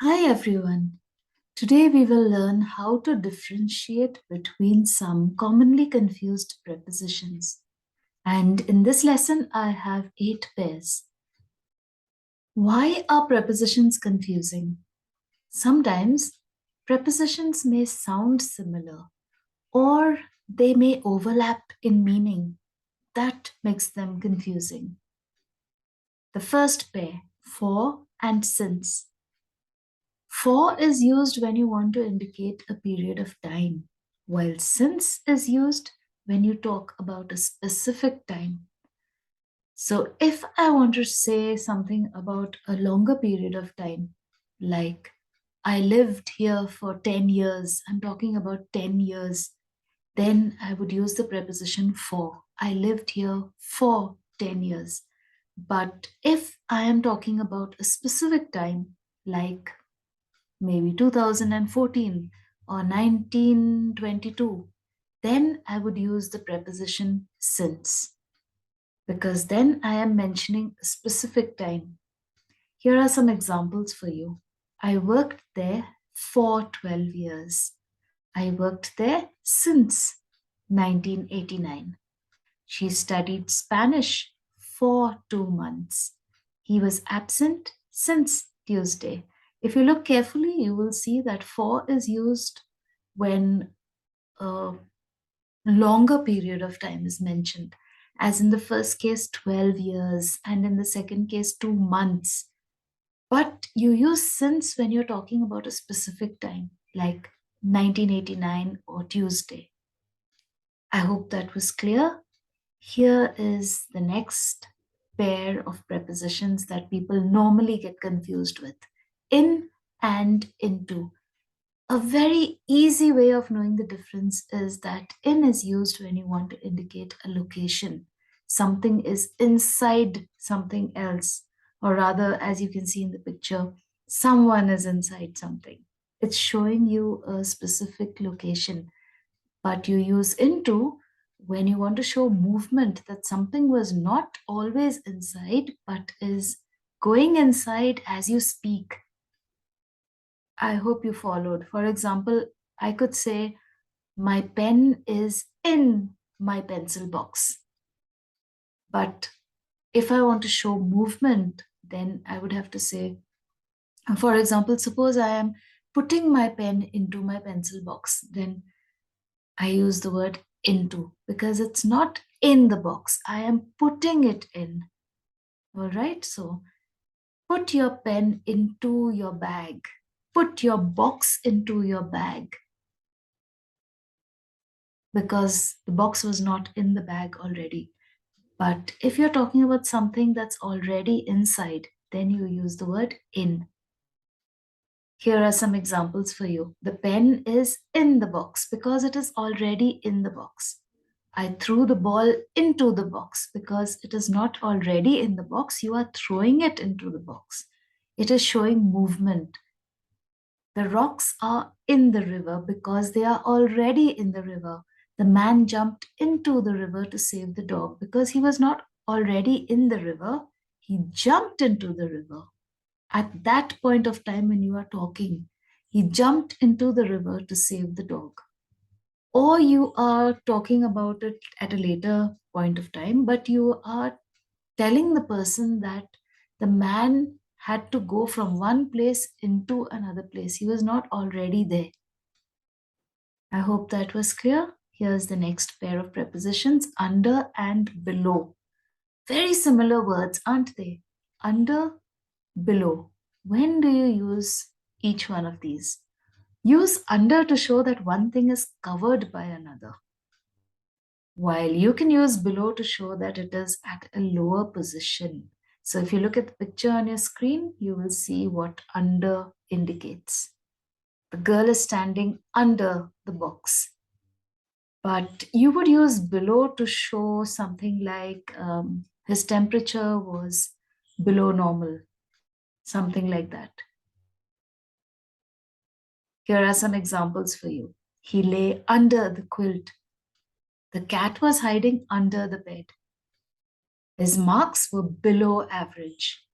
Hi everyone. Today we will learn how to differentiate between some commonly confused prepositions. And in this lesson, I have 8 pairs. Why are prepositions confusing? Sometimes prepositions may sound similar or they may overlap in meaning. That makes them confusing. The first pair, for and since. For is used when you want to indicate a period of time, while since is used when you talk about a specific time. So if I want to say something about a longer period of time, like I lived here for 10 years, I'm talking about 10 years, then I would use the preposition for. I lived here for 10 years. But if I am talking about a specific time, like maybe 2014 or 1922, then I would use the preposition since, because then I am mentioning a specific time. Here are some examples for you. I worked there for 12 years. I worked there since 1989. She studied Spanish for 2 months. He was absent since Tuesday. If you look carefully, you will see that for is used when a longer period of time is mentioned, as in the first case, 12 years, and in the second case, 2 months. But you use since when you're talking about a specific time, like 1989 or Tuesday. I hope that was clear. Here is the next pair of prepositions that people normally get confused with: in and into. A very easy way of knowing the difference is that in is used when you want to indicate a location. Something is inside something else, or rather, as you can see in the picture, someone is inside something. It's showing you a specific location. But you use into when you want to show movement, that something was not always inside but is going inside as you speak. I hope you followed. For example, I could say, my pen is in my pencil box. But if I want to show movement, then I would have to say, for example, suppose I am putting my pen into my pencil box, then I use the word into, because it's not in the box. I am putting it in. All right. So put your pen into your bag. Put your box into your bag, because the box was not in the bag already. But if you're talking about something that's already inside, then you use the word in. Here are some examples for you. The pen is in the box because it is already in the box. I threw the ball into the box because it is not already in the box. You are throwing it into the box. It is showing movement. The rocks are in the river because they are already in the river. The man jumped into the river to save the dog because he was not already in the river. He jumped into the river. At that point of time when you are talking, he jumped into the river to save the dog. Or you are talking about it at a later point of time, but you are telling the person that the man had to go from one place into another place. He was not already there. I hope that was clear. Here's the next pair of prepositions: under and below. Very similar words, aren't they? Under, below. When do you use each one of these? Use under to show that one thing is covered by another, while you can use below to show that it is at a lower position. So if you look at the picture on your screen, you will see what under indicates. The girl is standing under the box. But you would use below to show something like his temperature was below normal, something like that. Here are some examples for you. He lay under the quilt. The cat was hiding under the bed. His marks were below average.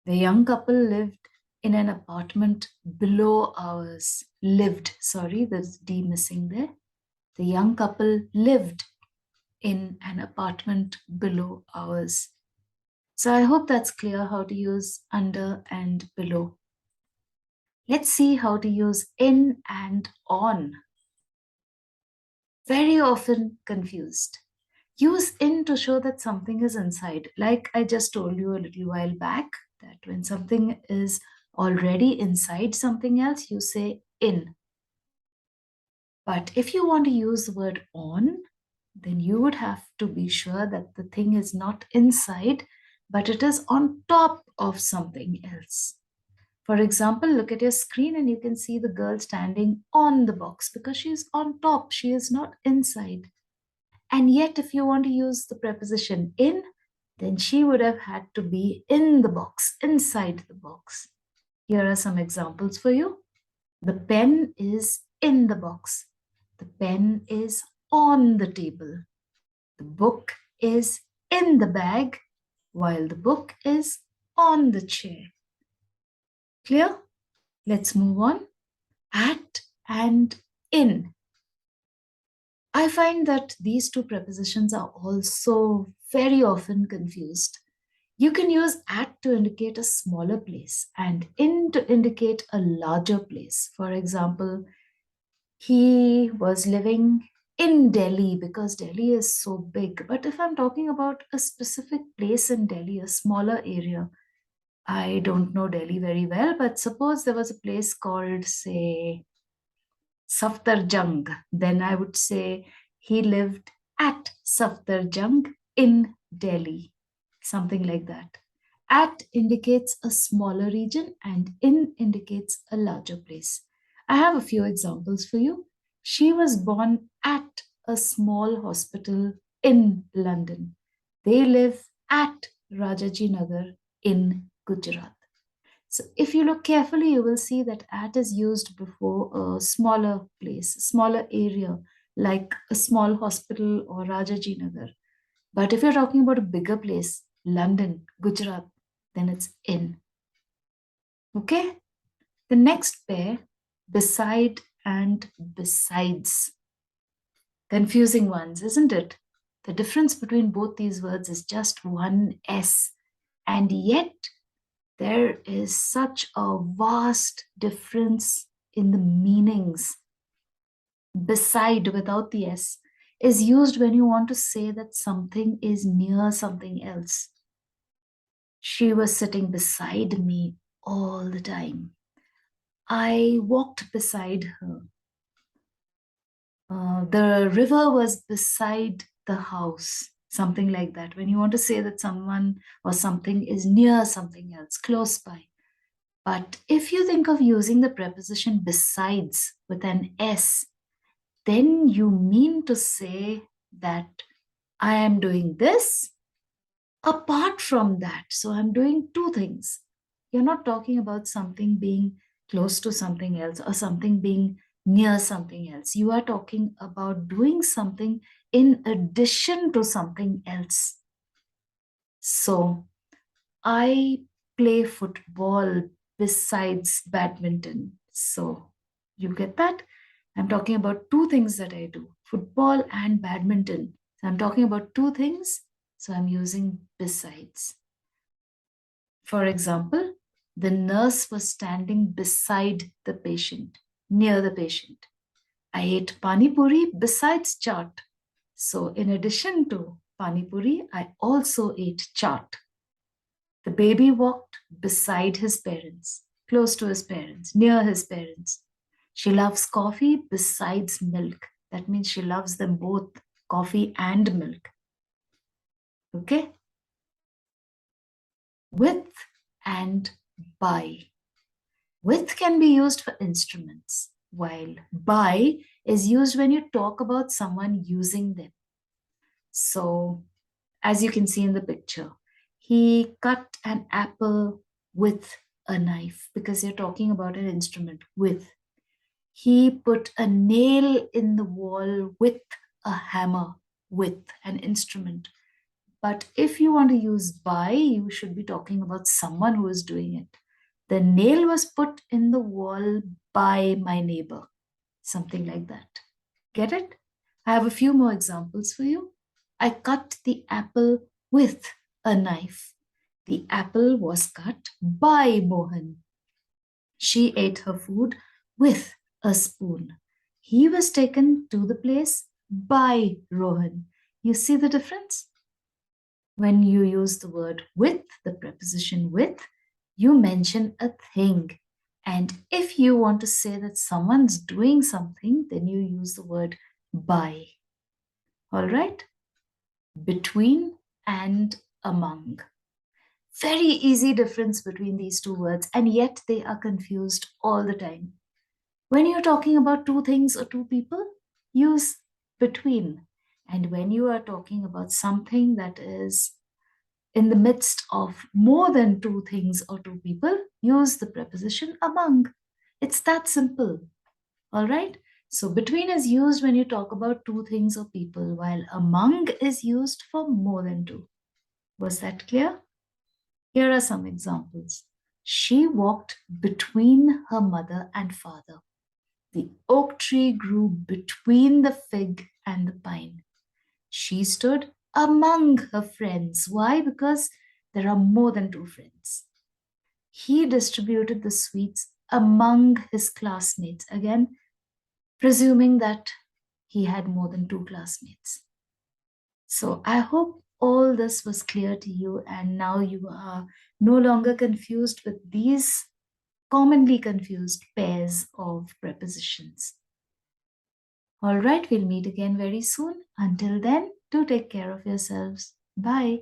The young couple lived in an apartment below ours. Lived, sorry, there's D missing there. The young couple lived in an apartment below ours. So I hope that's clear how to use under and below. Let's see how to use in and on. Very often confused. Use in to show that something is inside. Like I just told you a little while back, that when something is already inside something else, you say in. But if you want to use the word on, then you would have to be sure that the thing is not inside, but it is on top of something else. For example, look at your screen and you can see the girl standing on the box because she is on top, she is not inside. And yet, if you want to use the preposition in, then she would have had to be in the box, inside the box. Here are some examples for you. The pen is in the box. The pen is on the table. The book is in the bag, while the book is on the chair. Clear? Let's move on. At and in. I find that these two prepositions are also very often confused. You can use at to indicate a smaller place and in to indicate a larger place. For example, he was living in Delhi because Delhi is so big. But if I'm talking about a specific place in Delhi, a smaller area, I don't know Delhi very well, but suppose there was a place called, say, Safdarjung, then I would say he lived at Safdarjung in Delhi, something like that. At indicates a smaller region and in indicates a larger place. I have a few examples for you. She was born at a small hospital in London. They live at Rajaji Nagar in Gujarat. So if you look carefully, you will see that at is used before a smaller place, a smaller area, like a small hospital or Rajaji Nagar. But if you're talking about a bigger place, London, Gujarat, then it's in. Okay? The next pair, beside and besides. Confusing ones, isn't it? The difference between both these words is just one S. And yet, there is such a vast difference in the meanings. Beside, without the S, is used when you want to say that something is near something else. She was sitting beside me all the time. I walked beside her. The river was beside the house, something like that. When you want to say that someone or something is near something else, close by. But if you think of using the preposition besides with an S, then you mean to say that I am doing this apart from that. So I'm doing two things. You're not talking about something being close to something else or something being near something else. You are talking about doing something in addition to something else. So I play football besides badminton. So you get that? I'm talking about two things that I do, football and badminton. So I'm talking about two things. So I'm using besides. For example, the nurse was standing beside the patient, near the patient. I ate pani puri besides chaat. So in addition to pani puri, I also ate chaat. The baby walked beside his parents, close to his parents, near his parents. She loves coffee besides milk. That means she loves them both, coffee and milk. Okay? With and by. With can be used for instruments, while by is used when you talk about someone using them. So, as you can see in the picture, he cut an apple with a knife because you're talking about an instrument with. He put a nail in the wall with a hammer, with an instrument. But if you want to use by, you should be talking about someone who is doing it. The nail was put in the wall by my neighbor. Something like that. Get it? I have a few more examples for you. I cut the apple with a knife. The apple was cut by Mohan. She ate her food with a spoon. He was taken to the place by Rohan. You see the difference? When you use the word with, the preposition with, you mention a thing. And if you want to say that someone's doing something, then you use the word by. All right? Between and among. Very easy difference between these two words, and yet they are confused all the time. When you're talking about two things or two people, use between. And when you are talking about something that is in the midst of more than two things or two people, use the preposition among. It's that simple. All right? So between is used when you talk about two things or people, while among is used for more than two. Was that clear? Here are some examples. She walked between her mother and father. The oak tree grew between the fig and the pine. She stood among her friends. Why? Because there are more than two friends. He distributed the sweets among his classmates. Again, presuming that he had more than two classmates. So I hope all this was clear to you, and now you are no longer confused with these commonly confused pairs of prepositions. All right, we'll meet again very soon. Until then, do take care of yourselves. Bye.